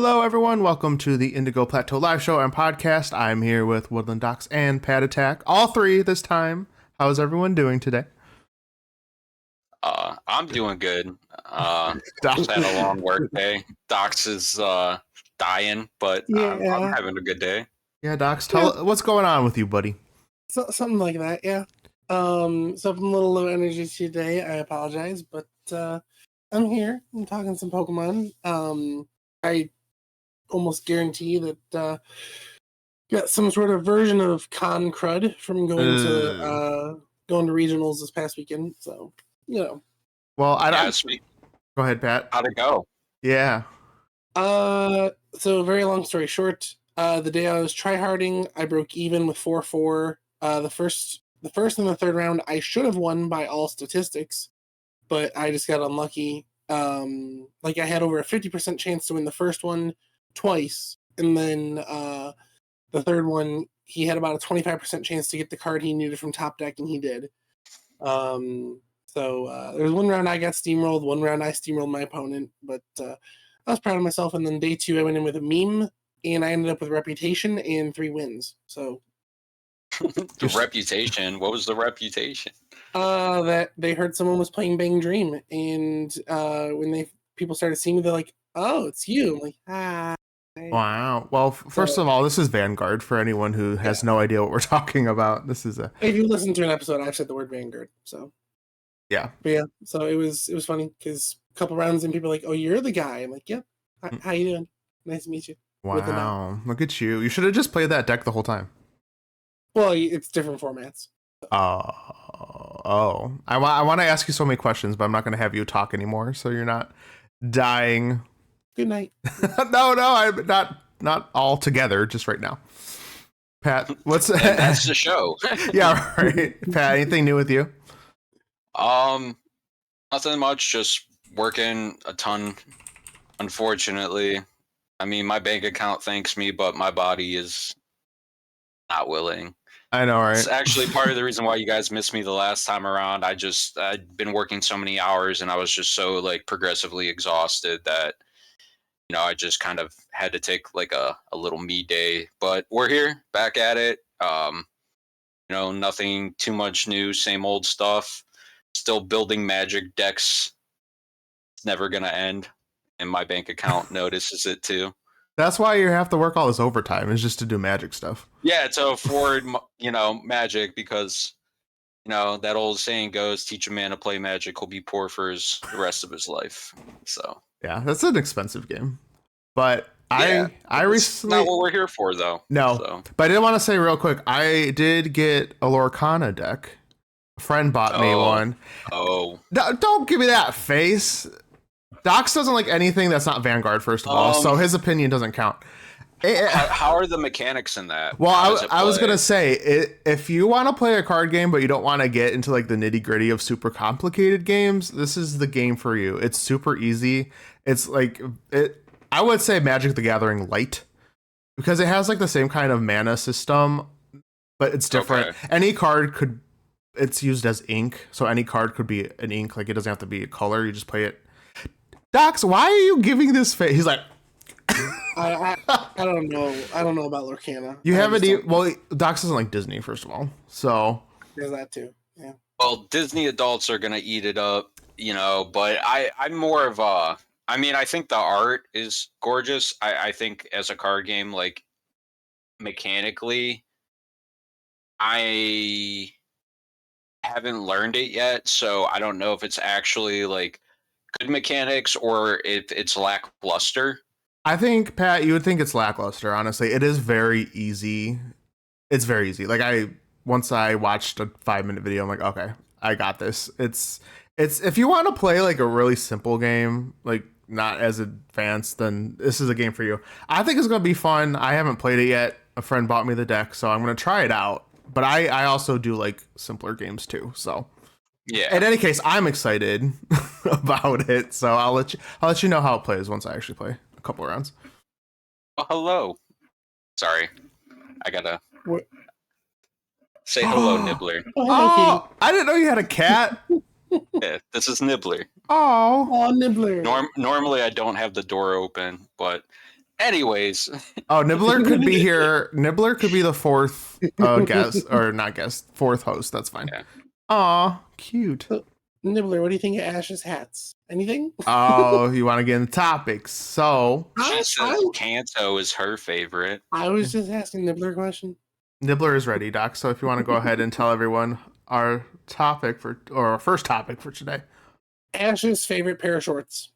Hello, everyone. Welcome to the Indigo Plateau Live Show and podcast. I'm here with Woodland Docs and Pat Attack, all three this time. How's everyone doing today? I'm doing good. Doc. Just had a long work day. Docs is dying, but I'm having a good day. Yeah, Docs, what's going on with you, buddy? So, something like that, yeah. So if I'm a little low energy today, I apologize, but I'm here. I'm talking some Pokemon. I almost guarantee that got some sort of version of con crud from going to regionals this past weekend. So, you know. Well, go ahead, Pat. How'd it go? Yeah. So very long story short, the day I was tryharding, I broke even with 4-4. The first and the third round, I should have won by all statistics, but I just got unlucky. I had over a 50% chance to win the first one twice, and then the third one, he had about a 25% chance to get the card he needed from top deck, and he did. So there was one round I got steamrolled, one round I steamrolled my opponent, but I was proud of myself. And then day two, I went in with a meme, and I ended up with reputation and 3 wins. So the reputation. What was the reputation? That they heard someone was playing Bang Dream, and when people started seeing me, they're like, "Oh, it's you." I'm like, "Ah." Wow. Well, first of all, this is Vanguard for anyone who has no idea what we're talking about. This is If you listen to an episode, I've said the word Vanguard. So yeah. But yeah. So it was funny because a couple rounds and people are like, "Oh, you're the guy." I'm like, "Yep. Yeah. How you doing? Nice to meet you." Wow. Look at you. You should have just played that deck the whole time. Well, it's different formats. Oh. I want to ask you so many questions, but I'm not going to have you talk anymore, so you're not dying. Good night. No, I'm not all together, just right now. Pat, what's that's the show? Yeah, right. Pat, anything new with you? Nothing much. Just working a ton. Unfortunately, I mean, my bank account thanks me, but my body is not willing. I know, right? It's actually part of the reason why you guys missed me the last time around. I'd been working so many hours, and I was just so progressively exhausted that I just kind of had to take a little me day. But we're here, back at it. Nothing too much new, same old stuff. Still building magic decks. It's never gonna end, and my bank account notices it too. That's why you have to work all this overtime, is just to do magic stuff. Yeah, to afford magic, because that old saying goes, teach a man to play magic, he'll be poor for the rest of his life. So yeah, that's an expensive game. But yeah, I recently, not what we're here for though. No, so. But I did want to say real quick, I did get a Lorcana deck. A friend bought me one. Oh, don't give me that face. Docs doesn't like anything that's not Vanguard, first of all, so his opinion doesn't count. How are the mechanics in that? Well, I was gonna say, if you want to play a card game but you don't want to get into the nitty gritty of super complicated games, this is the game for you. It's super easy. It's I would say Magic the Gathering light, because it has the same kind of mana system, but it's different. Okay. Any card it's used as ink, so any card could be an ink. It doesn't have to be a color. You just play it. Docs, why are you giving this face? He's like, I don't know. I don't know about Lorcana. You haven't well, Docs doesn't like Disney, first of all. So there's that too. Yeah. Well, Disney adults are gonna eat it up, but I'm more of a. I mean, I think the art is gorgeous. I think as a card game, mechanically, I haven't learned it yet, so I don't know if it's actually good mechanics or if it's lackluster. I think, Pat, you would think it's lackluster, honestly. It is very easy. It's very easy. Once I watched a 5-minute video, I'm like, okay, I got this. It's if you want to play a really simple game, not as advanced, then this is a game for you. I think it's going to be fun. I haven't played it yet. A friend bought me the deck, so I'm going to try it out. But I also do simpler games too, so yeah. In any case, I'm excited about it, so I'll let you know how it plays once I actually play a couple of rounds. Oh, hello. Sorry, I gotta say hello, Nibbler. Oh, I didn't know you had a cat. Yeah, this is Nibbler. Oh, Nibbler. Normally, I don't have the door open, but Anyways, Oh, Nibbler could be here. Nibbler could be the fourth guest, or not guest, fourth host. That's fine. Yeah. Aw, cute. So, Nibbler, what do you think of Ash's hats? Anything? Oh, you want to get into topics? So she says Kanto is her favorite. I was just asking Nibbler a question. Nibbler is ready, Doc. So if you want to go ahead and tell everyone our first topic for today. Ash's favorite pair of shorts.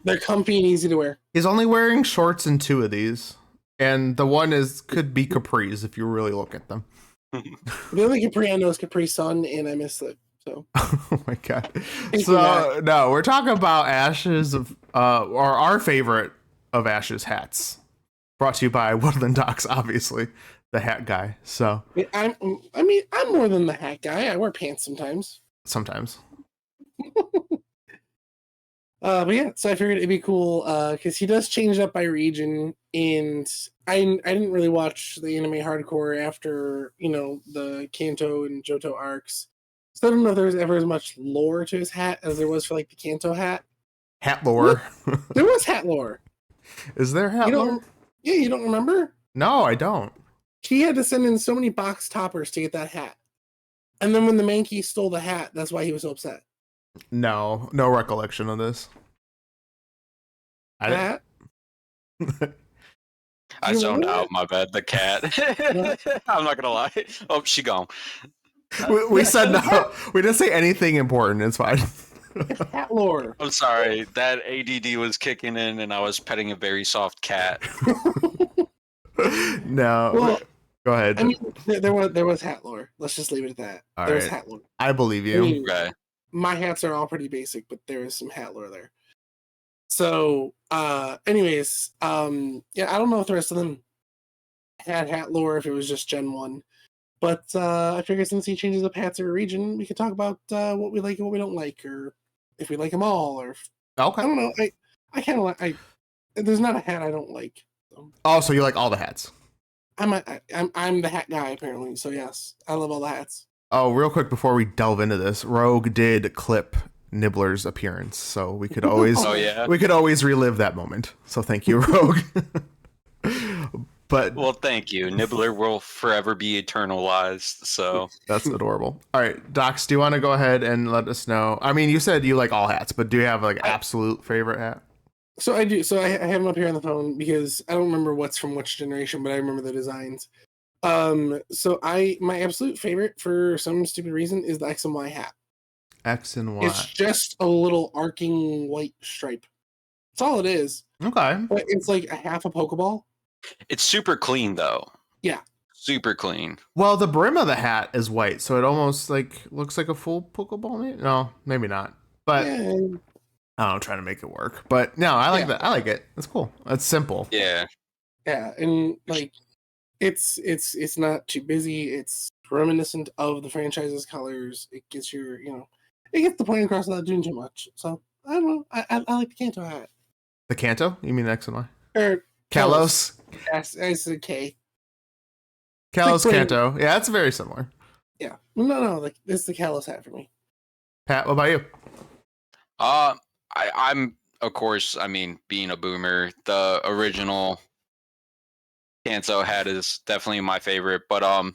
They're comfy and easy to wear. He's only wearing shorts in 2 of these, and the one could be capris if you really look at them. The only Capri I know is Capri Sun, and I miss it. So. Oh my god! So no, we're talking about Ash's or our favorite of Ash's hats. Brought to you by Woodland Docs, obviously, the hat guy. So I'm more than the hat guy. I wear pants sometimes. Sometimes. But yeah, so I figured it'd be cool because he does change it up by region, and I didn't really watch the anime hardcore after the Kanto and Johto arcs, so I don't know if there was ever as much lore to his hat as there was for like the Kanto hat. Hat lore. There was hat lore. Is there hat lore? Yeah, you don't remember? No, I don't. He had to send in so many box toppers to get that hat, and then when the Mankey stole the hat, that's why he was so upset. No recollection of this. Hat? I zoned out. My bad. The cat. I'm not gonna lie. Oh, she gone. We said no. We didn't say anything important. It's fine. It's hat lore. I'm sorry. That ADD was kicking in, and I was petting a very soft cat. No. Well, go ahead. I mean, there was hat lore. Let's just leave it at that. All there was right. hat lore. I believe you. Okay. My hats are all pretty basic, but there is some hat lore there. So, anyways, yeah, I don't know if the rest of them had hat lore, if it was just Gen 1. But I figured since he changes up hats every region, we could talk about what we like and what we don't like, or if we like them all, or Okay. I don't know. I kind of like. There's not a hat I don't like. So. Oh, so you like all the hats? I'm the hat guy apparently. So yes, I love all the hats. Oh, real quick before we delve into this, Rogue did clip Nibbler's appearance, so we could always we could always relive that moment. So thank you, Rogue. But well, thank you. Nibbler will forever be eternalized. So that's adorable. All right, Docs, do you want to go ahead and let us know? I mean, you said you like all hats, but do you have like absolute favorite hat? So I do. So I have them up here on the phone because I don't remember what's from which generation, but I remember the designs. So my absolute favorite for some stupid reason is the X and Y hat. X and Y. It's just a little arcing white stripe. That's all it is. Okay. But it's like a half a Pokeball. it's super clean though. Yeah. Super clean. Well, the brim of the hat is white, so it almost like looks like a full Pokeball. Maybe? No, maybe not. But Yeah. I don't know, trying to make it work. But no, I like that. I like it. It's cool. It's simple. Yeah. Yeah, and like it's not too busy. It's reminiscent of the franchise's colors. It gets it gets the point across without doing too much. So I don't know. I like the Kanto hat. The Kanto? You mean X and Y? Or Kalos? Yes, I said K. Kalos Like, Kanto. Yeah, it's very similar. Yeah. No, like this is the Kalos hat for me. Pat, what about you? I'm of course, I mean, being a boomer, the original Kanto hat is definitely my favorite, but I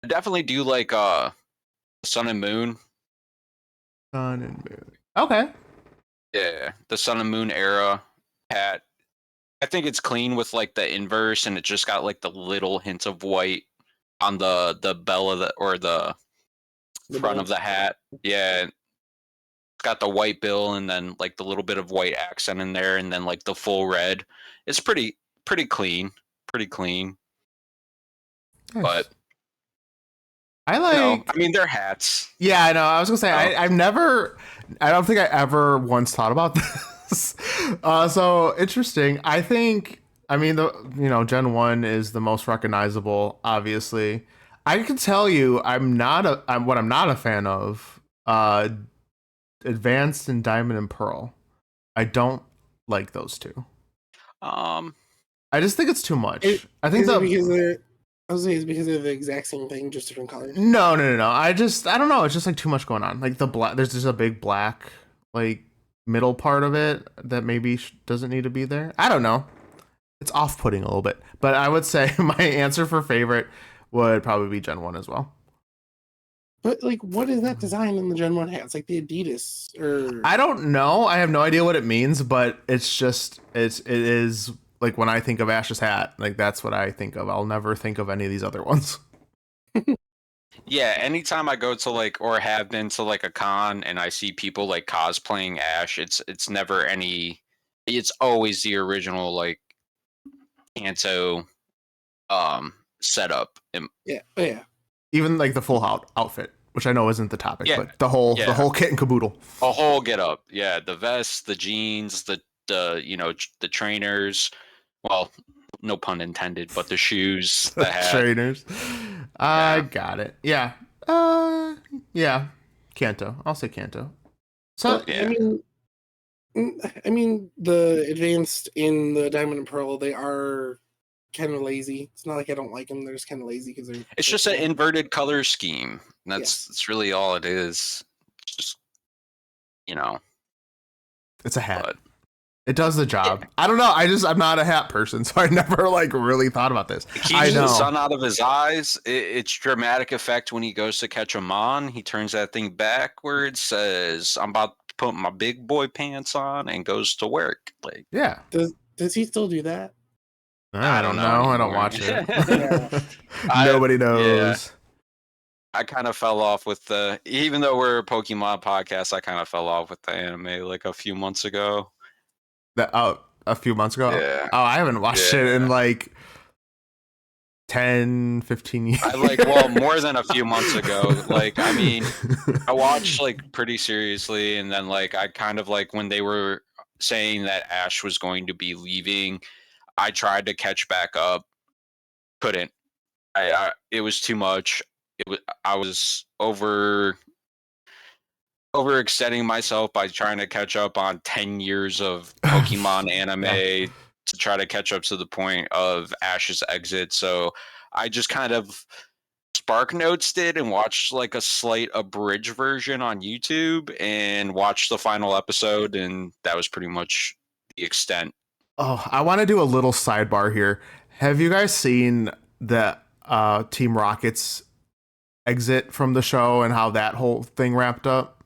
definitely do like Sun and Moon. Sun and Moon. Okay. Yeah, the Sun and Moon era hat. I think it's clean with like the inverse, and it just got like the little hints of white on the bell of the front of the hat. Yeah, it's got the white bill, and then like the little bit of white accent in there, and then like the full red. It's pretty clean, Nice. but I like. I mean, they're hats. Yeah, I know. I was gonna say I don't think I ever once thought about this. So interesting. I think. I mean, Gen 1 is the most recognizable. Obviously, I can tell you, what I'm not a fan of. Advanced and Diamond and Pearl. I don't like those two. I just think it's too much. I think it's because they're the exact same thing, just different colors. No. I don't know. It's just like too much going on. Like the black. There's just a big black like middle part of it that maybe doesn't need to be there. I don't know. It's off-putting a little bit, but I would say my answer for favorite would probably be Gen 1 as well. But like, what is that design in the Gen 1 hat? It's like the Adidas or I don't know. I have no idea what it means, but it's just it is like when I think of Ash's hat, like that's what I think of. I'll never think of any of these other ones. Yeah, anytime I go to like or have been to like a con and I see people like cosplaying Ash, it's never any. It's always the original like Kanto setup. yeah, oh, yeah. Even like the full outfit, which I know isn't the topic, Yeah, but the whole kit and caboodle. A whole get up. Yeah, the vest, the jeans, the the trainers. Well, no pun intended, but the shoes, the hat. Trainers. I got it. Yeah. Yeah. Kanto. I'll say Kanto. So yeah. I mean, the advanced in the Diamond and Pearl, they are kind of lazy. It's not like I don't like them; they're just kind of lazy because they're. It's just an inverted color scheme. That's really all it is. It's just, it's a hat. But, it does the job. I don't know. I'm not a hat person, so I never like really thought about this. It keeps the sun out of his eyes. It's dramatic effect when he goes to catch a mon. He turns that thing backwards, says, "I'm about to put my big boy pants on," and goes to work. Like, yeah. Does he still do that? I don't know. Anymore. I don't watch it. Yeah. Nobody knows. Yeah. I kind of fell off with even though we're a Pokemon podcast, I kind of fell off with the anime like a few months ago. A few months ago? Yeah. Oh, I haven't watched it in like 10, 15 years. More than a few months ago. Like, I mean, I watched like pretty seriously, and then like I kind of like when they were saying that Ash was going to be leaving, I tried to catch back up. Couldn't. It was too much. I was overextending myself by trying to catch up on 10 years of Pokemon anime to try to catch up to the point of Ash's exit. So I just kind of Spark Notes did and watched like a slight abridged version on YouTube and watched the final episode, and that was pretty much the extent. Oh, I want to do a little sidebar here. Have you guys seen the Team Rocket's exit from the show and how that whole thing wrapped up?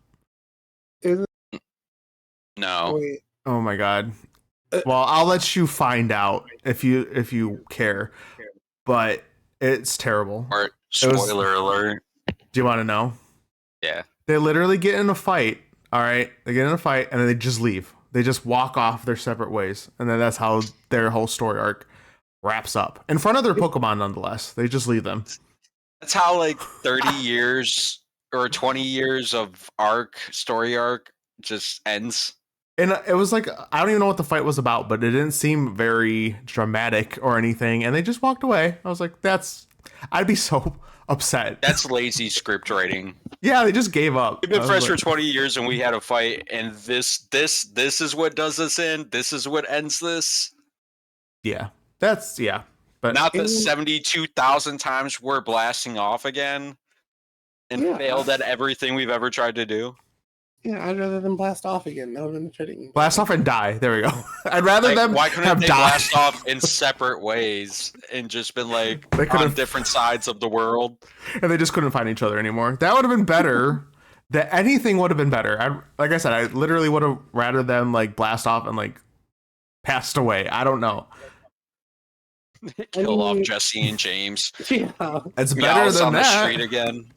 No. Wait. Oh my god. Well, I'll let you find out if you care. But it's terrible. Or spoiler alert. Do you want to know? Yeah. They literally get in a fight. All right, they get in a fight and then they just leave. They just walk off their separate ways, and then that's how their whole story arc wraps up in front of their Pokemon. Nonetheless, they just leave them. That's how like 30 years or 20 years of story arc just ends. And it was like, I don't even know what the fight was about, but it didn't seem very dramatic or anything. And they just walked away. I was like, I'd be so upset. That's lazy script writing. Yeah, they just gave up. We've been friends for 20 years and we had a fight, and this is what does us in. This is what ends this. Yeah, but not the 72,000 times we're blasting off again and failed at everything we've ever tried to do. Yeah, I'd rather than blast off again. That would have been fitting. Blast off and die. There we go. I'd rather them why couldn't have they died. blast off in separate ways and just been like on different sides of the world? And they just couldn't find each other anymore. That would have been better. Anything would have been better. Like I said, I literally would have rather them like blast off and like passed away. I don't know. Kill off Jesse and James. Yeah, it's better than on that. The street again.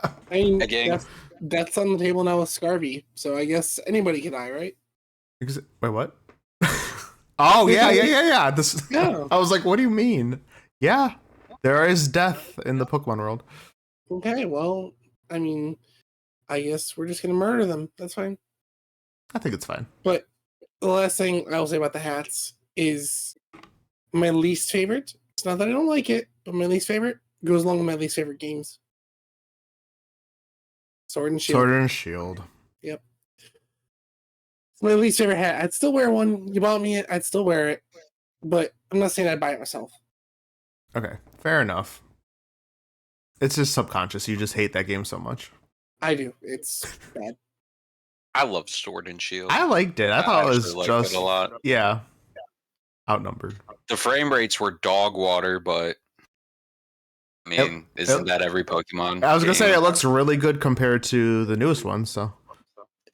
I mean, again. That's on the table now with Scarvy, so I guess anybody can die, right? Wait, what? Oh yeah. Yeah. I was like, what do you mean? Yeah, there is death in the Pokemon world. Okay, well, I mean, I guess we're just gonna murder them. That's fine. I think it's fine. But the last thing I will say about the hats is my least favorite. It's not that I don't like it, but my least favorite goes along with my least favorite games. Sword and Shield. Sword and Shield. Yep. It's my least favorite hat. I'd still wear one. You bought me it, I'd still wear it. But I'm not saying I'd buy it myself. Okay, fair enough. It's just subconscious. You just hate that game so much. I do. It's bad. I love Sword and Shield. I liked it. I thought it was liked just it a lot. yeah, outnumbered. The frame rates were dog water, but I mean, isn't that every Pokemon? I was gonna say game? it looks really good compared to the newest one. So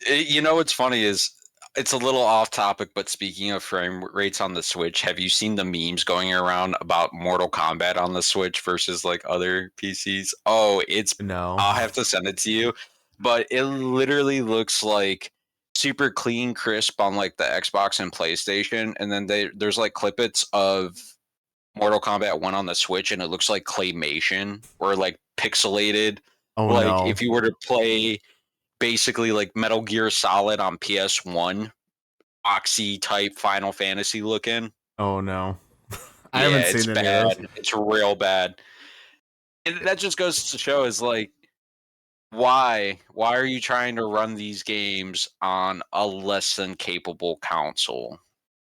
You know what's funny is it's a little off topic, but speaking of frame rates on the Switch, have you seen the memes going around about Mortal Kombat on the Switch versus like other PCs? Oh, no, I'll have to send it to you, but it literally looks like super clean, crisp on like the Xbox and PlayStation, and then there's like clippets of Mortal Kombat 1 on the Switch, and it looks like claymation or like pixelated. oh Like no, if you were to play basically like Metal Gear Solid on PS1, Oxy type Final Fantasy looking. oh no. I Yeah, haven't it's seen any of those. bad. It's real bad. And that just goes to show is like why are you trying to run these games on a less than capable console?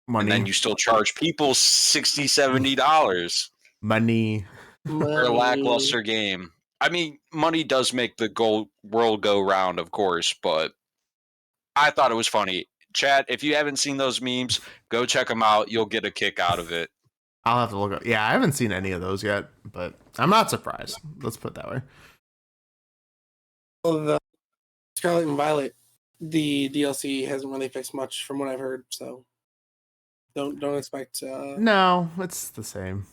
And then Money, you still charge people $60-$70 money. for a lackluster game. I mean, money does make the world go round, of course, but I thought it was funny. Chat, if you haven't seen those memes, go check them out. You'll get a kick out of it. I'll have to look up. Yeah, I haven't seen any of those yet, but I'm not surprised. Let's put it that way. Well, the Scarlet and Violet, the DLC hasn't really fixed much from what I've heard, so don't expect. No, it's the same.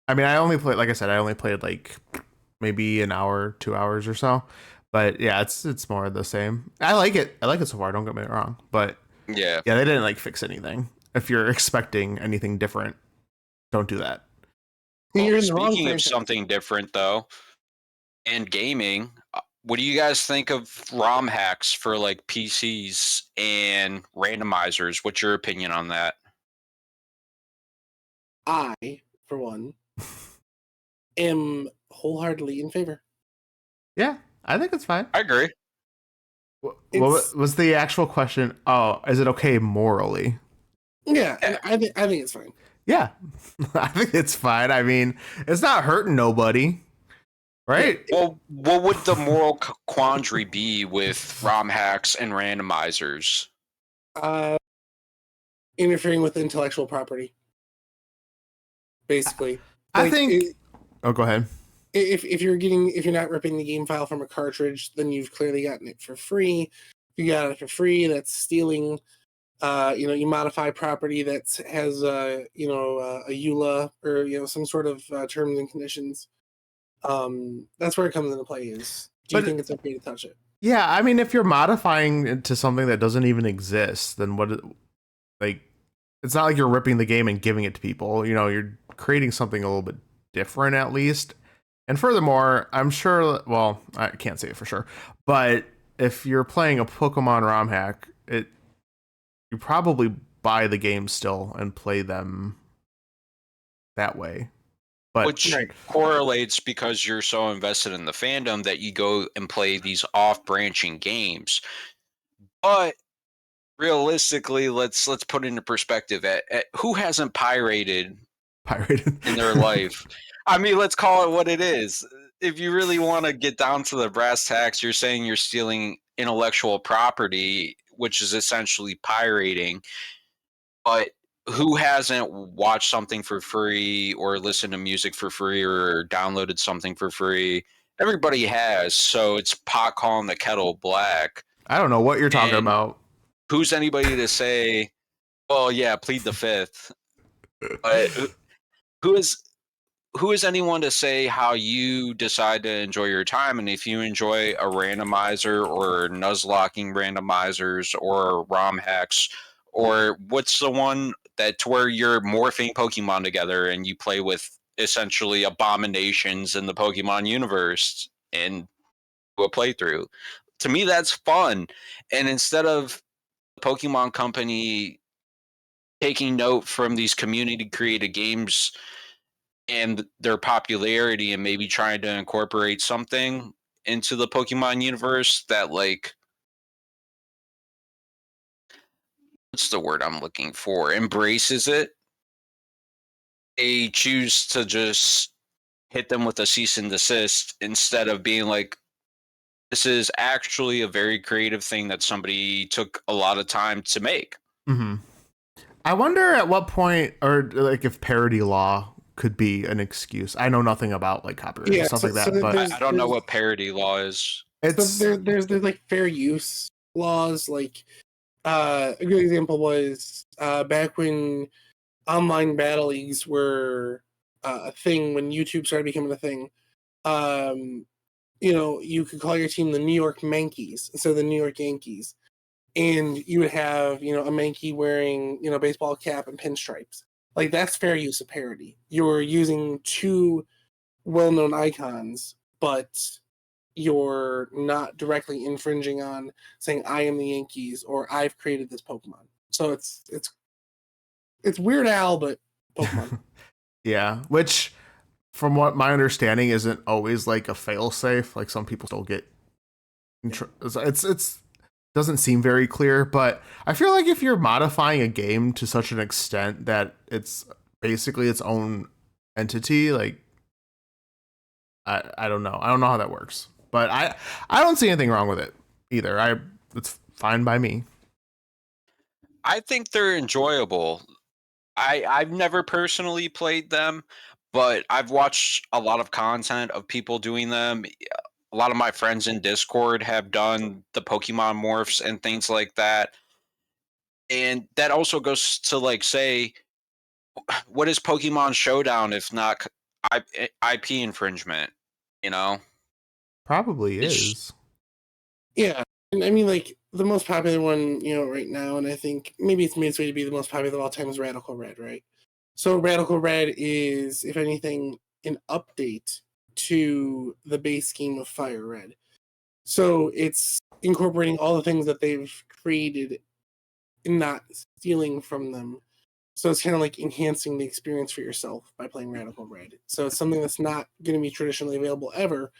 I mean, I only played, like I said, I only played like maybe an hour, 2 hours or so. But yeah, it's more of the same. I like it. I like it so far. Don't get me wrong. But Yeah. yeah, they didn't like fix anything. If you're expecting anything different, don't do that. You're in the wrong Speaking of franchise. something different, though, and gaming, what do you guys think of ROM hacks for like PCs and randomizers? What's your opinion on that? I, for one, am wholeheartedly in favor. Yeah, I think it's fine. I agree. What It's- was the actual question? Oh, is it okay morally? Yeah, and I think it's fine. Yeah, I think it's fine. I mean, it's not hurting nobody, right? Well, what would the moral quandary be with ROM hacks and randomizers? Interfering with intellectual property, basically. I think. Oh, go ahead. If you're not ripping the game file from a cartridge, then you've clearly gotten it for free. If you got it for free, that's stealing. You modify property that has a EULA or some sort of terms and conditions. That's where it comes into play. Do you think it's okay to touch it? Yeah, I mean, if you're modifying it to something that doesn't even exist, then what? Like, it's not like you're ripping the game and giving it to people. You're creating something a little bit different, at least. And furthermore, I'm sure. Well, I can't say it for sure, but if you're playing a Pokemon ROM hack, you probably buy the game still and play them that way. But Which correlates because you're so invested in the fandom that you go and play these off-branching games. But realistically, let's put into perspective at who hasn't pirated in their life. I mean, let's call it what it is. If you really want to get down to the brass tacks, you're saying you're stealing intellectual property, which is essentially pirating. But who hasn't watched something for free or listened to music for free or downloaded something for free? Everybody has, so it's pot calling the kettle black. I don't know what you're talking about. Who's anybody to say, well, yeah, plead the fifth? But who is anyone to say how you decide to enjoy your time? And if you enjoy a randomizer or nuzlocking randomizers or ROM hacks, or what's the one that's where you're morphing Pokemon together and you play with essentially abominations in the Pokemon universe and do a playthrough? To me, that's fun. And instead of Pokemon Company taking note from these community created games and their popularity and maybe trying to incorporate something into the Pokemon universe that, like, what's the word I'm looking for? Embraces it. They choose to just hit them with a cease and desist instead of being like, this is actually a very creative thing that somebody took a lot of time to make. Mm-hmm. I wonder at what point, or like if parody law could be an excuse. I know nothing about like copyright and stuff like that, but I don't know what parody law is. it's there's like fair use laws. Like a good example was back when online battle leagues were a thing, when YouTube started becoming a thing. You could call your team the New York Mankeys instead of the New York Yankees, and you would have a Mankey wearing baseball cap and pinstripes. Like, that's fair use of parody. You're using two well-known icons, but you're not directly infringing on saying I am the Yankees or I've created this Pokemon. So it's Weird Al, but Pokemon. yeah, which from what my understanding isn't always like a fail safe. Like some people still get it's doesn't seem very clear, but I feel like if you're modifying a game to such an extent that it's basically its own entity, like I don't know. I don't know how that works. But I don't see anything wrong with it either. It's fine by me. I think they're enjoyable. I've never personally played them, but I've watched a lot of content of people doing them. A lot of my friends in Discord have done the Pokemon morphs and things like that. And that also goes to like say, what is Pokemon Showdown if not IP infringement? You know, Probably it's, is. Yeah, and I mean, like, the most popular one, right now, and I think maybe it's made its way to be the most popular of all time, is Radical Red, right? So Radical Red is, if anything, an update to the base game of Fire Red. So it's incorporating all the things that they've created and not stealing from them. So it's kind of like enhancing the experience for yourself by playing Radical Red. So it's something that's not going to be traditionally available ever,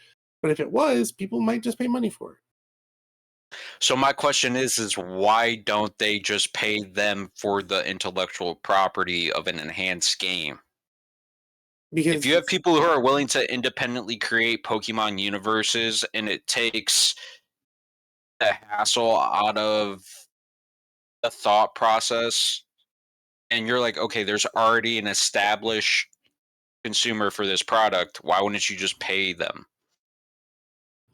but if it was, people might just pay money for it. so my question is why don't they just pay them for the intellectual property of an enhanced game? Because If you have people who are willing to independently create Pokemon universes and it takes the hassle out of the thought process, and you're like, okay, there's already an established consumer for this product, why wouldn't you just pay them?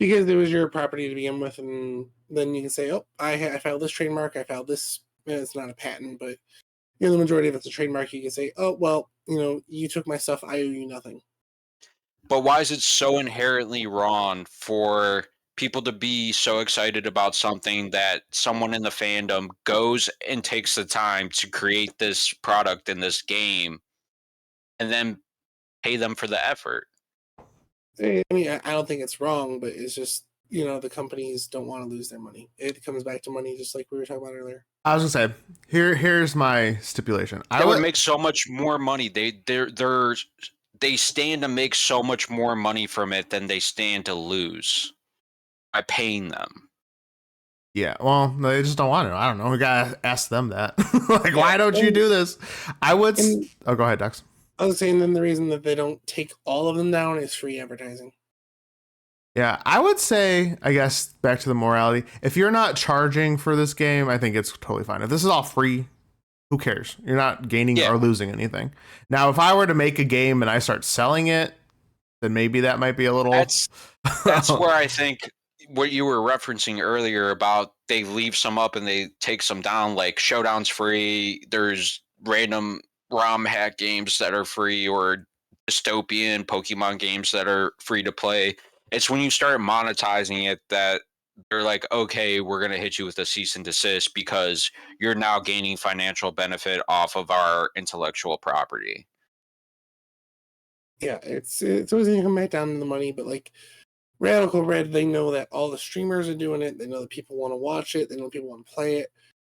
because it was your property to begin with, and then you can say, "Oh, I filed this trademark. I filed this." It's not a patent, but the majority of it's a trademark. You can say, "Oh, well, you took my stuff. I owe you nothing." But why is it so inherently wrong for people to be so excited about something that someone in the fandom goes and takes the time to create this product in this game and then pay them for the effort? I mean, I don't think it's wrong, but it's just the companies don't want to lose their money. It comes back to money, just like we were talking about earlier. I was gonna say here's my stipulation. They would make so much more money. They stand to make so much more money from it than they stand to lose by paying them. Yeah, well, they just don't want to. I don't know. We gotta ask them that. Like, why don't you do this? I would. Oh, go ahead, Dex. I was saying then the reason that they don't take all of them down is free advertising. Yeah, I would say, I guess, back to the morality. If you're not charging for this game, I think it's totally fine. If this is all free, who cares? You're not gaining or losing anything. Now, if I were to make a game and I start selling it, then maybe that might be a little. That's where I think what you were referencing earlier about they leave some up and they take some down. Like Showdown's free. There's random ROM hack games that are free, or dystopian Pokemon games that are free to play. It's when you start monetizing it that they're like, okay, we're going to hit you with a cease and desist because you're now gaining financial benefit off of our intellectual property. Yeah, it's always going to come back down to the money, but like Radical Red, they know that all the streamers are doing it. They know that people want to watch it. They know people want to play it.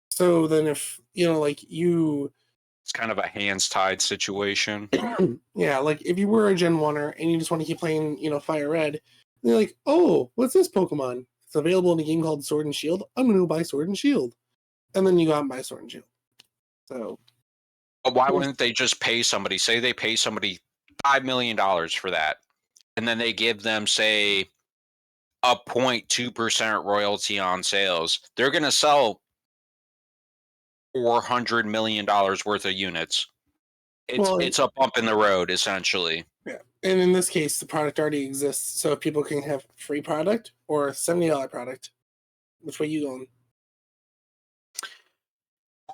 So then if, it's kind of a hands tied situation. Yeah, like if you were a Gen 1er and you just want to keep playing, Fire Red, they're like, oh, what's this Pokemon? It's available in a game called Sword and Shield. I'm going to go buy Sword and Shield. And then you go out and buy Sword and Shield. So. But why wouldn't they just pay somebody? Say they pay somebody $5 million for that. And then they give them, say, a 0.2% royalty on sales. They're going to sell $400 million worth of units. It's a bump in the road, essentially. Yeah. And in this case, the product already exists. So if people can have free product or a $70 product, which way you going?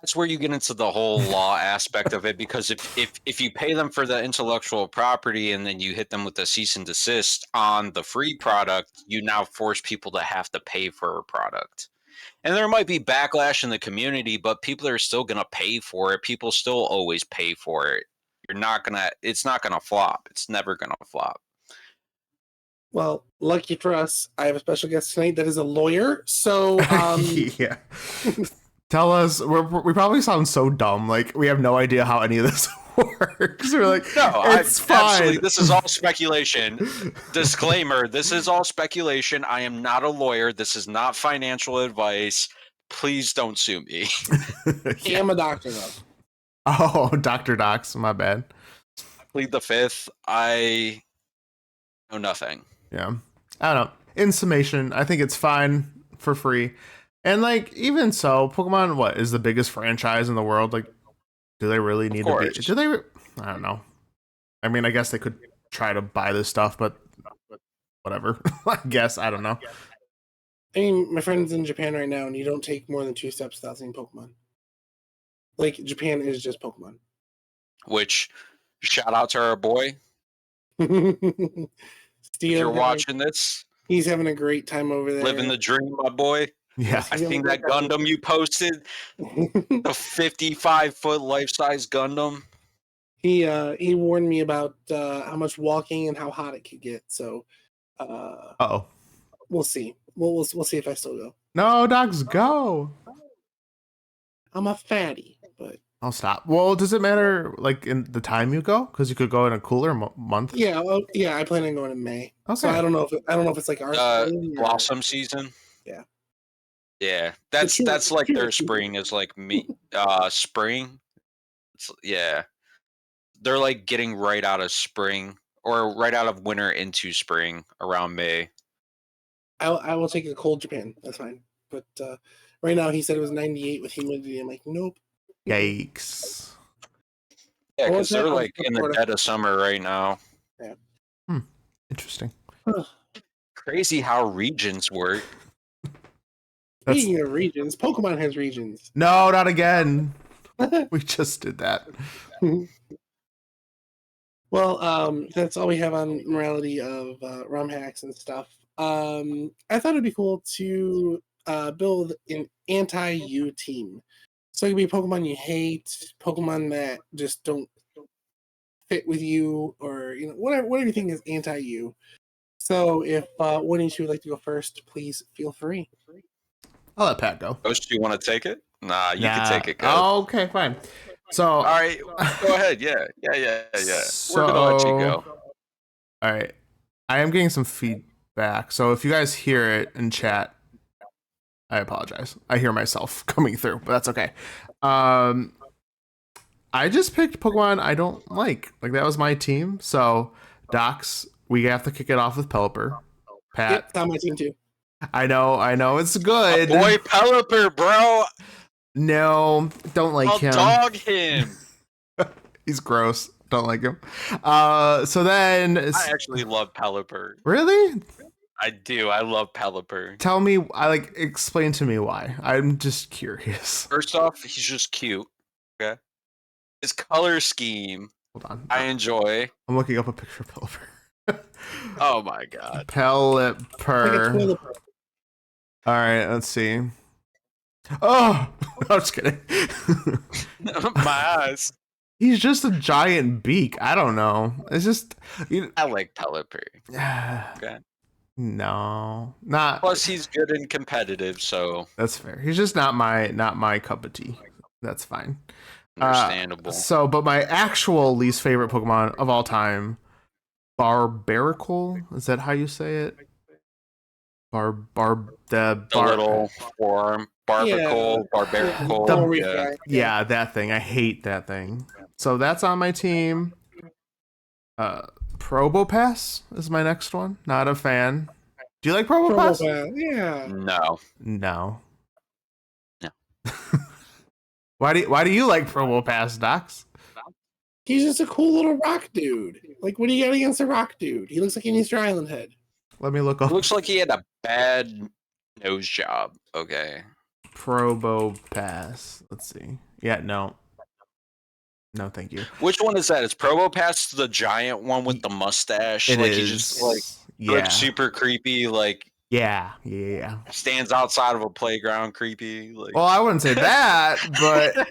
That's where you get into the whole law aspect of it, because if you pay them for the intellectual property and then you hit them with a cease and desist on the free product, you now force people to have to pay for a product. And there might be backlash in the community, but people are still going to pay for it. People still always pay for it. It's not going to flop. It's never going to flop. Well, lucky for us, I have a special guest tonight that is a lawyer. So, yeah. Tell us, we probably sound so dumb. Like, we have no idea how any of this works. We're like, no, it's fine. This is all speculation. Disclaimer, this is all speculation. I am not a lawyer. This is not financial advice. Please don't sue me. I am a doctor, though. Oh, Dr. Docs, my bad. Plead the fifth. I know nothing. Yeah. I don't know. In summation, I think it's fine for free. And like, even so, Pokemon, what is the biggest franchise in the world? Like, do they really need to be? Do they? I don't know. I mean, I guess they could try to buy this stuff, but whatever. I guess I don't know. I mean, my friend's in Japan right now, and you don't take more than 2 steps without seeing Pokemon. Like, Japan is just Pokemon. Which, shout out to our boy. Steel, if you're watching this, he's having a great time over there. Living the dream, my boy. Yeah, I think that Gundam you posted, the 55-foot life-size Gundam. He warned me about how much walking and how hot it could get. So, we'll see. We'll see if I still go. No, dogs, go. I'm a fatty, but I'll stop. Well, does it matter like in the time you go? Because you could go in a cooler month. Yeah, I plan on going in May. Okay. So I don't know if it's like our blossom season. Yeah. Yeah, that's like their spring is like spring. Yeah, they're like getting right out of spring or right out of winter into spring around May. I will take a cold Japan. That's fine. But right now he said it was 98 with humidity. I'm like, nope. Yikes. Yeah, because they're like in the dead of summer right now. Yeah. Interesting. Crazy how regions work. Speaking of regions, Pokemon has regions. No, not again. We just did that. Well, that's all we have on morality of ROM hacks and stuff. I thought it'd be cool to build an anti-you team. So it could be Pokemon you hate, Pokemon that just don't fit with you, or whatever you think is anti-you. So if one of you would like to go first, please feel free. I'll let Pat go. Ghost, do you want to take it? Nah, you can take it. Go. Oh, okay, fine. So all right, go ahead. Yeah. So, we're gonna let you go. All right, I am getting some feedback. So if you guys hear it in chat, I apologize. I hear myself coming through, but that's okay. I just picked Pokemon I don't like. Like, that was my team. So Docs, we have to kick it off with Pelipper. Pat, Yep, that's my team too. I know it's good. Boy, Pelipper, bro. No, don't like him. I'll dog him. He's gross. Don't like him. So then I actually love Pelipper. Really? I do. I love Pelipper. Tell me, explain to me why. I'm just curious. First off, he's just cute. Okay. His color scheme. Hold on. I enjoy. I'm looking up a picture of Pelipper. Oh my god. Pelipper. All right, let's see. Oh, I'm just kidding. My eyes. He's just a giant beak. I don't know. It's just I like Pelipper. Okay. No, not. Plus, he's good and competitive, so that's fair. He's just not my cup of tea. That's fine. Understandable. But my actual least favorite Pokemon of all time, Barbaracle. Is that how you say it? The little form. Barbaracle. Yeah, that thing. I hate that thing. So that's on my team. Probopass is my next one. Not a fan. Do you like Probopass? Yeah. No. No. No. Why do you like Probopass, Docs? He's just a cool little rock dude. Like, what do you got against a rock dude? He looks like an Easter Island head. Let me look It up looks like he had a bad nose job. Okay. Probopass. Let's see. Yeah, no. No, thank you. Which one is that? Is Probopass the giant one with the mustache? It like is. he just like yeah. looks super creepy, like Yeah. stands outside of a playground creepy. Like Well, I wouldn't say that, but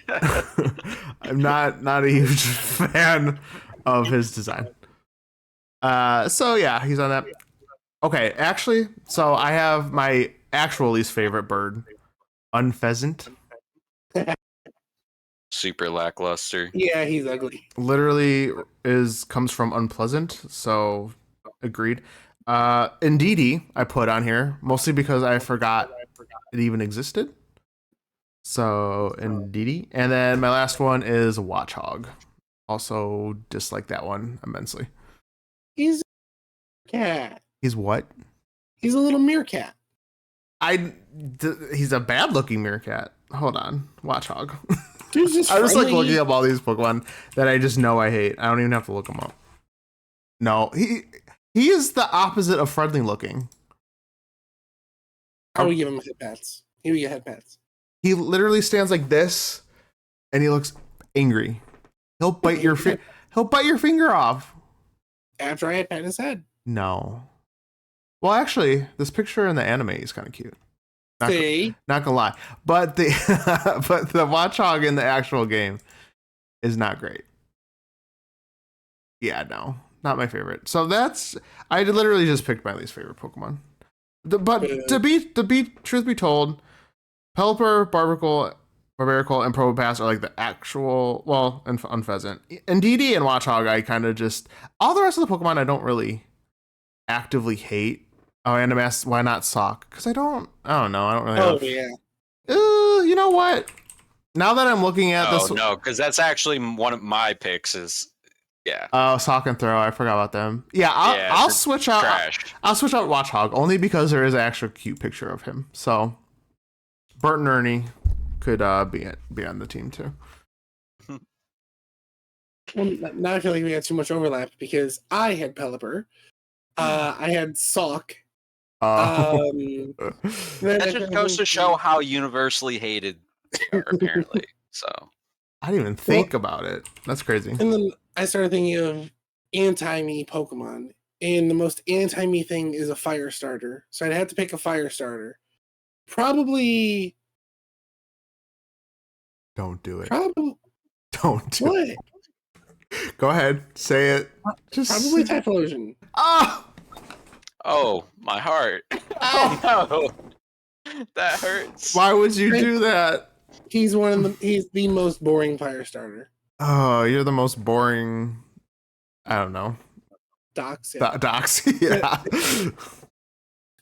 I'm not a huge fan of his design. So yeah, he's on that. Okay, actually, so I have my actual least favorite bird, unpheasant. super lackluster. Yeah, he's ugly. Literally comes from unpleasant, so agreed. Indeedy I put on here mostly because I forgot it even existed. So Indeedy, and then my last one is Watchhog. Also dislike that one immensely. He's a cat. He's what? He's a little meerkat. He's a bad looking meerkat. Hold on, Watchhog. Dude's just I was like friendly. looking up all these Pokemon that I just know I hate. I don't even have to look them up. No, he is the opposite of friendly looking. I would give him head pats. He would get head pats. He literally stands like this, and he looks angry. He'll bite your finger off. After I had pat his head. No. Well, actually, this picture in the anime is kind of cute. Not gonna lie, but the Watchhog in the actual game is not great. Yeah, no, not my favorite. So I literally just picked my least favorite Pokemon. But to be truth be told, Pelipper, Barbaracle, and Probopass are like the actual and Unpheasant. Indeedee and Watchhog, I kind of just all the rest of the Pokemon I don't really actively hate. Oh, and I'm asked why not Sock? Because I don't know. I don't really. Oh yeah. You know what? Now that I'm looking at this, No, because that's actually one of my picks. Is yeah. Oh, Sock and Throw. I forgot about them. Yeah, I'll switch out. I'll switch out Watchhog only because there is an actual cute picture of him. So Bert and Ernie could be on the team too. Well, now I feel like we had too much overlap because I had Pelipper. I had Sock. That just goes to show how universally hated they are, apparently. So I didn't even think about it. That's crazy. And then I started thinking of anti-me Pokemon, and the most anti-me thing is a fire starter. So I'd have to pick a fire starter. Probably. Don't do it. Probably. Don't do What? it. Go ahead, say it. Probably Typhlosion. Oh, my heart. Oh no. That hurts. Why would you do that? He's the most boring fire starter. Oh, you're the most boring. I don't know. Docs. Yeah. Docs. Yeah.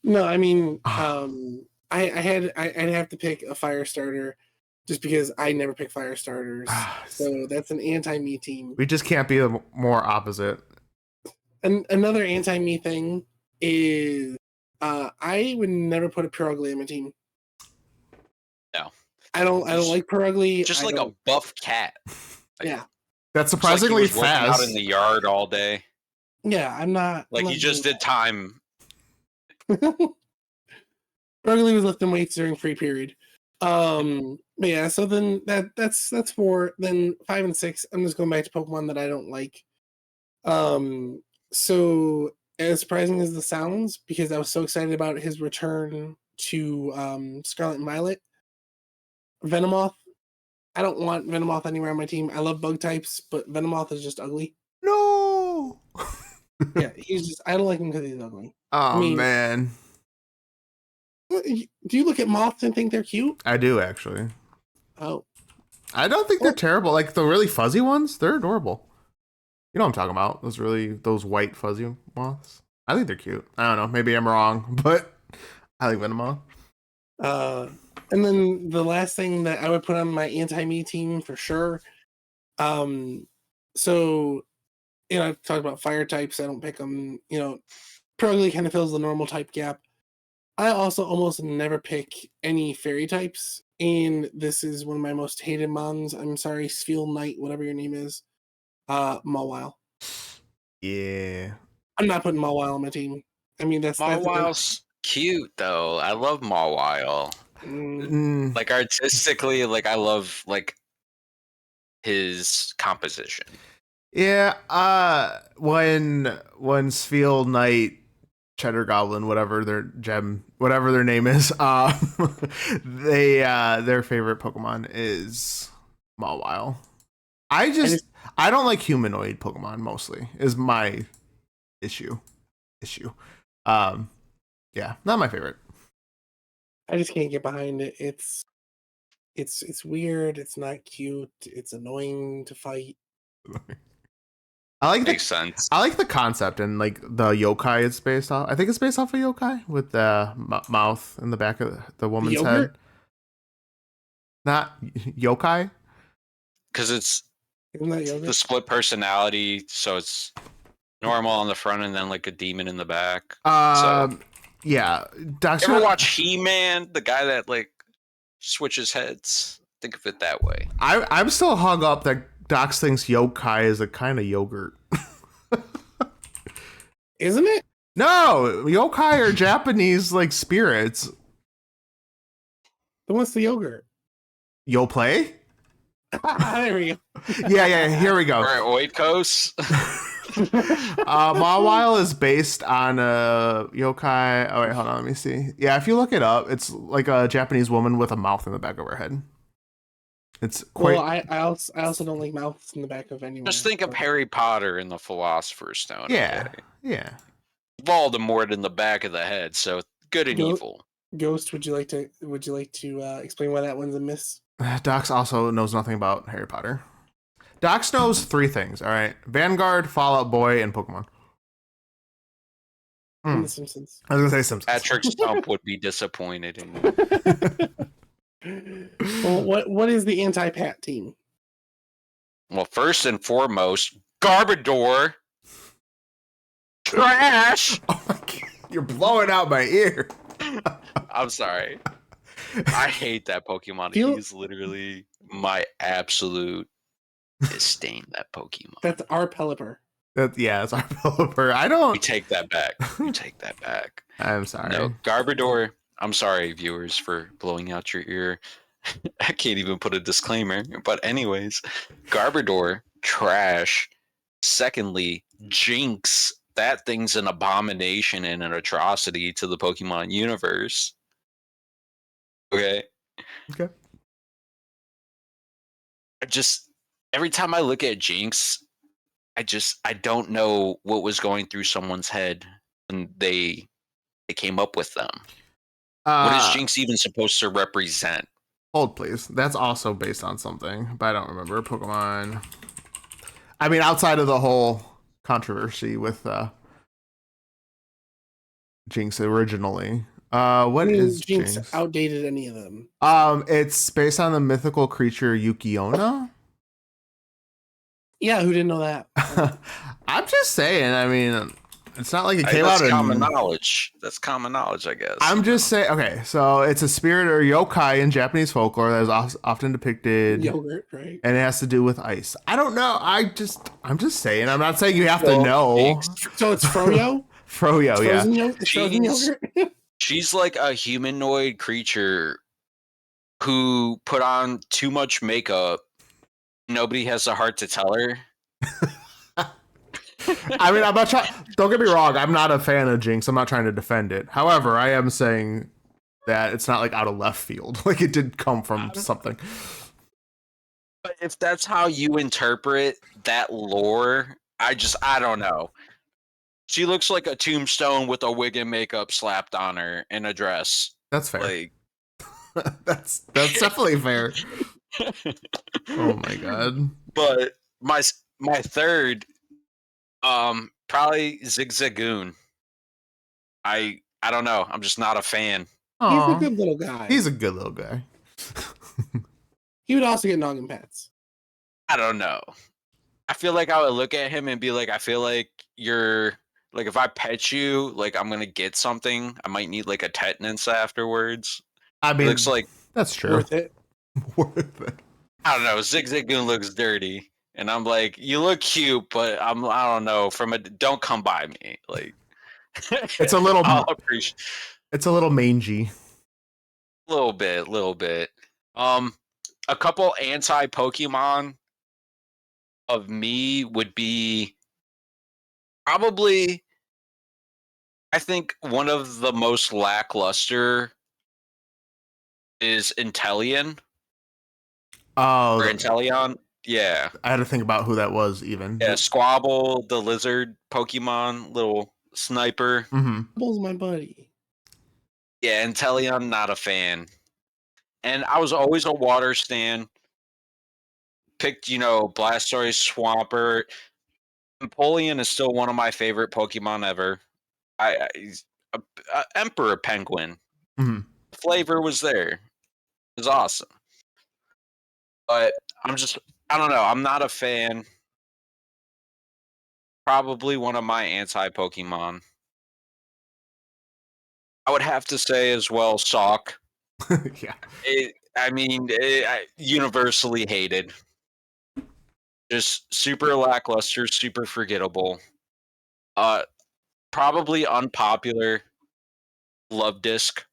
No, I mean, I'd have to pick a fire starter just because I never pick fire starters. So that's an anti-me team. We just can't be more opposite. And another anti-me thing is I would never put a Purugly on my team. No. I don't like Purugly. Just like a buff cat. Like, yeah. That's surprisingly like he was fast. working out in the yard all day. Yeah, I'm not. Like he just did time. Purugly was lifting weights during free period. But yeah, so then that's 4. Then 5 and 6, I'm just going back to Pokemon that I don't like. So as surprising as this sounds, because I was so excited about his return to Scarlet and Violet, Venomoth. I don't want Venomoth anywhere on my team. I love bug types, but Venomoth is just ugly. No. Yeah, I don't like him because he's ugly. Oh man. Do you look at moths and think they're cute? I do actually. Oh. I don't think they're terrible. Like the really fuzzy ones, they're adorable. You know what I'm talking about? Those white fuzzy moths. I think they're cute. I don't know. Maybe I'm wrong, but I like Venomoth. And then the last thing that I would put on my anti-me team for sure. So, I've talked about fire types. I don't pick them. Purugly kind of fills the normal type gap. I also almost never pick any fairy types, and this is one of my most hated mons. I'm sorry, Spheal Knight, whatever your name is. Mawile. Yeah. I'm not putting Mawile on my team. I mean, that's Mawile's cute though. I love Mawile. Mm, Like artistically, like I love like his composition. yeah. When Spheal Knight, Cheddar Goblin, whatever their name is, they their favorite Pokemon is Mawile. I don't like humanoid Pokemon mostly is my issue. Yeah, not my favorite. I just can't get behind it. It's weird. It's not cute. It's annoying to fight. Makes sense. I like the concept and like the yokai it's based off. I think it's based off of yokai with the mouth in the back of the woman's head. Not yokai. Because it's Isn't that yogurt? the split personality, so it's normal on the front and then like a demon in the back. Yeah. You ever watch He-Man, the guy that like switches heads? Think of it that way. I'm still hung up that Dox thinks yokai is a kind of yogurt. Isn't it? No, yokai are Japanese like spirits. Then what's the yogurt? Yo play? There we go. Yeah, here we go. All right, Oikos. Mawile is based on a yokai. Oh wait, hold on, let me see. Yeah, if you look it up, it's like a Japanese woman with a mouth in the back of her head. It's quite. Well, I also don't like mouths in the back of anyone. Just think of Harry Potter and the Philosopher's Stone. Yeah, okay? yeah. Voldemort in the back of the head, so good and evil. Ghost, would you like to explain why that one's a miss? Dox also knows nothing about Harry Potter. Dox knows 3 things. All right, Vanguard, Fall Out Boy, and Pokemon. And The Simpsons. I was gonna say Simpsons. Patrick Stump would be disappointed in you. Well, what is the anti-Pat team? Well, first and foremost, Garbodor. Trash. Oh my God. You're blowing out my ear. I'm sorry. I hate that Pokemon. He's literally my absolute disdain. That Pokemon. That's our Pelipper. It's our Pelipper. I don't. We take that back. We take that back. I'm sorry. No, Garbodor. I'm sorry, viewers, for blowing out your ear. I can't even put a disclaimer. But anyways, Garbodor, trash. Secondly, Jinx. That thing's an abomination and an atrocity to the Pokemon universe. Okay. Every time I look at Jinx, I don't know what was going through someone's head when they came up with them. What is Jinx even supposed to represent? Hold, please. That's also based on something, but I don't remember. Pokemon. I mean, outside of the whole controversy with Jinx originally. What is Jinx? Outdated any of them? It's based on the mythical creature Yukiona. Yeah, who didn't know that? I'm just saying. I mean, it's not like it came That's out. Common knowledge. That's common knowledge, I guess. I'm just saying. Okay, so it's a spirit or yokai in Japanese folklore that is often depicted. Yogurt, right? And it has to do with ice. I don't know. I'm just saying. I'm not saying you have to know. So it's Froyo. Froyo, yeah. Frozen yogurt. She's like a humanoid creature who put on too much makeup. Nobody has the heart to tell her. I mean, I'm not trying. Don't get me wrong. I'm not a fan of Jinx. I'm not trying to defend it. However, I am saying that it's not like out of left field. Like it did come from something. But if that's how you interpret that lore, I don't know. She looks like a tombstone with a wig and makeup slapped on her in a dress. That's fair. Like, that's definitely fair. Oh my god. But my third, probably Zigzagoon. I don't know. I'm just not a fan. He's a good little guy. He's a good little guy. He would also get noggin pats. I don't know. I feel like I would look at him and be like, I feel like you're Like if I pet you, like I'm gonna get something. I might need like a tetanus afterwards. I It mean, looks like that's true. Worth it. Worth it. I don't know. Zigzagoon looks dirty, and I'm like, you look cute, but I don't know. Don't come by me. Like It's a little. I'll appreciate It's a little mangy. little bit. A couple anti Pokemon of me would be probably. I think one of the most lackluster is Inteleon Oh, or Inteleon. Yeah. I had to think about who that was even. Yeah, Squabble, the lizard Pokemon, little sniper. Mm-hmm. Bull's my buddy. Yeah, Inteleon, not a fan. And I was always a water stan. Picked, Blastoise, Swampert. Empoleon is still one of my favorite Pokemon ever. He's a Emperor Penguin. Mm-hmm. Flavor was there. It was awesome. But I don't know. I'm not a fan. Probably one of my anti-Pokemon. I would have to say as well, Sock. Yeah. Universally hated. Just super lackluster, super forgettable. Probably unpopular. Love Disc.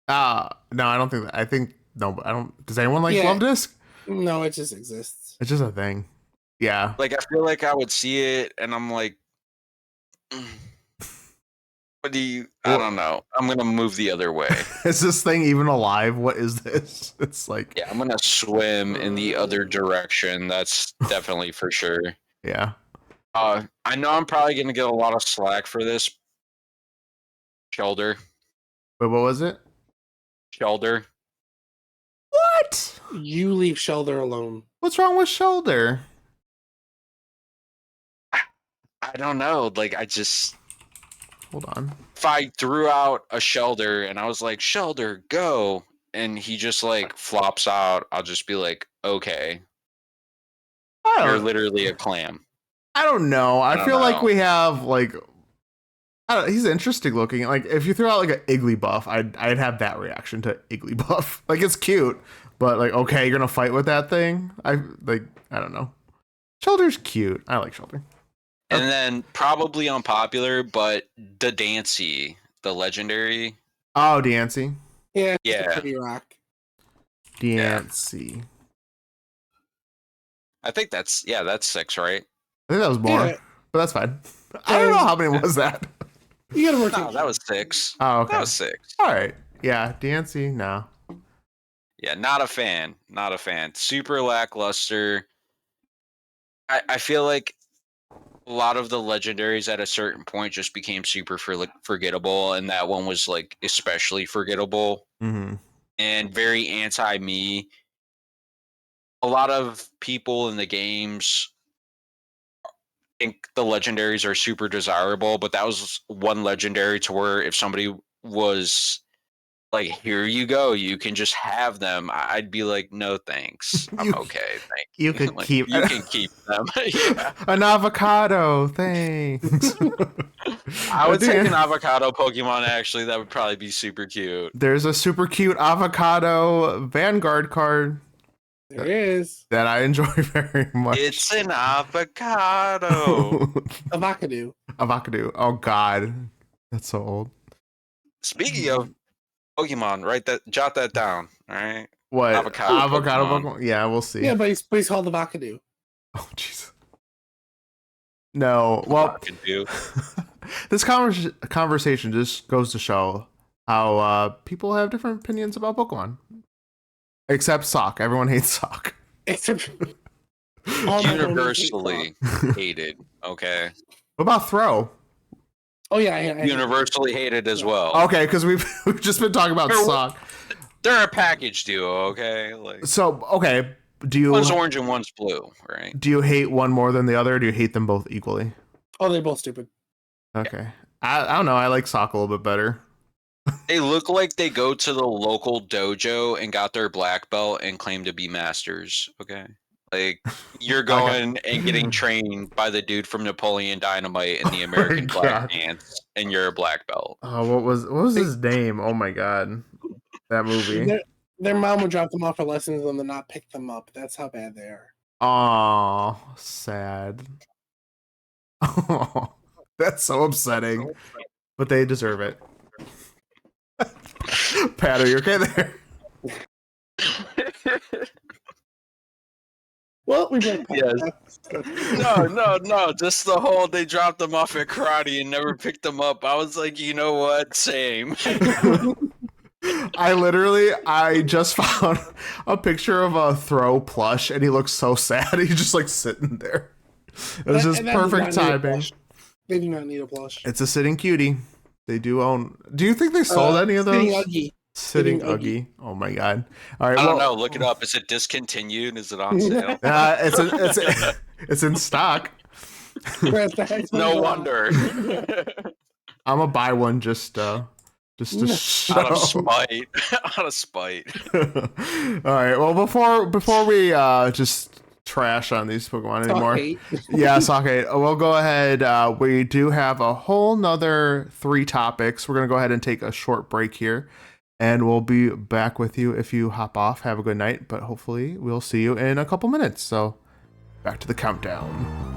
No, I don't think that. I think no, but I don't. Does anyone like Love Disc? No, it just exists. It's just a thing. Yeah. Like I feel like I would see it, and I'm like, what do you? I don't know. I'm gonna move the other way. Is this thing even alive? What is this? It's like. Yeah, I'm gonna swim in the other direction. That's definitely for sure. Yeah. I know I'm probably gonna get a lot of slack for this. Shoulder. Wait, what was it? Shoulder. What? You leave Shelter alone. What's wrong with Shoulder? I don't know. Like I just. Hold on. If I threw out a Shelter and I was like, Shelter, go, and he just like flops out, I'll just be like, okay. You're literally a clam. I don't know. I feel like know. we have like. He's interesting looking. Like if you threw out like an Igglybuff, I'd have that reaction to Igglybuff. Like it's cute, but like okay, you're gonna fight with that thing. I don't know. Shoulder's cute. I like Shoulder. And then probably unpopular, but the Dancy, the legendary. Oh, Dancy. Yeah. Yeah. Pretty rock. Dancy. I think that's 6, right? I think that was more, but that's fine. I don't know how many was that. You gotta work. No, that was 6. Oh, okay. That was 6. All right. Yeah, Dancy. No. Yeah, not a fan. Not a fan. Super lackluster. I feel like a lot of the legendaries at a certain point just became super forgettable, and that one was like especially forgettable and very anti-me. A lot of people in the games think the legendaries are super desirable, but that was one legendary to where if somebody was like, here you go, you can just have them, I'd be like, no thanks, I'm okay, thank you. You could like, keep. You can keep them. Yeah. An avocado, thanks. I would take an avocado Pokemon, actually. That would probably be super cute. There's a super cute avocado Vanguard card. There is. That I enjoy very much. It's an avocado. Avocado. Avocado. Oh god. That's so old. Speaking of Pokemon, jot that down. All right. What? Avocado Pokemon? Yeah, we'll see. Yeah, but he's called Avocado. Oh jeez. No. Well, this conversation just goes to show how people have different opinions about Pokemon. Except Sock. Everyone hates Sock. Except universally hated. Okay. What about Throw? Oh yeah, universally hated as well. Okay, because we've just been talking about Sock. They're a package duo. Okay. Okay. Do you? One's orange and one's blue, right? Do you hate one more than the other? Or do you hate them both equally? Oh, they're both stupid. Okay. Yeah. I don't know. I like Sock a little bit better. They look like they go to the local dojo and got their black belt and claim to be masters. Okay. Like, you're going and getting trained by the dude from Napoleon Dynamite and the American Flag Dance, and you're a black belt. Oh, what was his name? Oh my god, that movie. Their mom would drop them off for lessons and then not pick them up. That's how bad they are. Oh, sad. Oh, that's so upsetting. But they deserve it. Pat, are you okay there? Well, we both Yes. No. Just the whole they dropped them off at karate and never picked them up. I was like, you know what? Same. I just found a picture of a Throw plush, and he looks so sad. He's just like sitting there. It was just perfect timing. They do not need a plush. It's a sitting cutie. They do own. Do you think they sold any of those? Sitting Uggy. Sitting Uggy. Oh my god! All right, I don't know. Look it up. Is it discontinued? Is it on sale? It's in stock. No wonder. I'm gonna buy one just to show. Out of spite. Out of spite. All right. Well, before we just trash on these Pokemon anymore. Yeah, Sockate. We'll go ahead. We do have a whole nother 3 topics. We're gonna go ahead and take a short break here, and we'll be back with you if you hop off. Have a good night, but hopefully we'll see you in a couple minutes. So back to the countdown.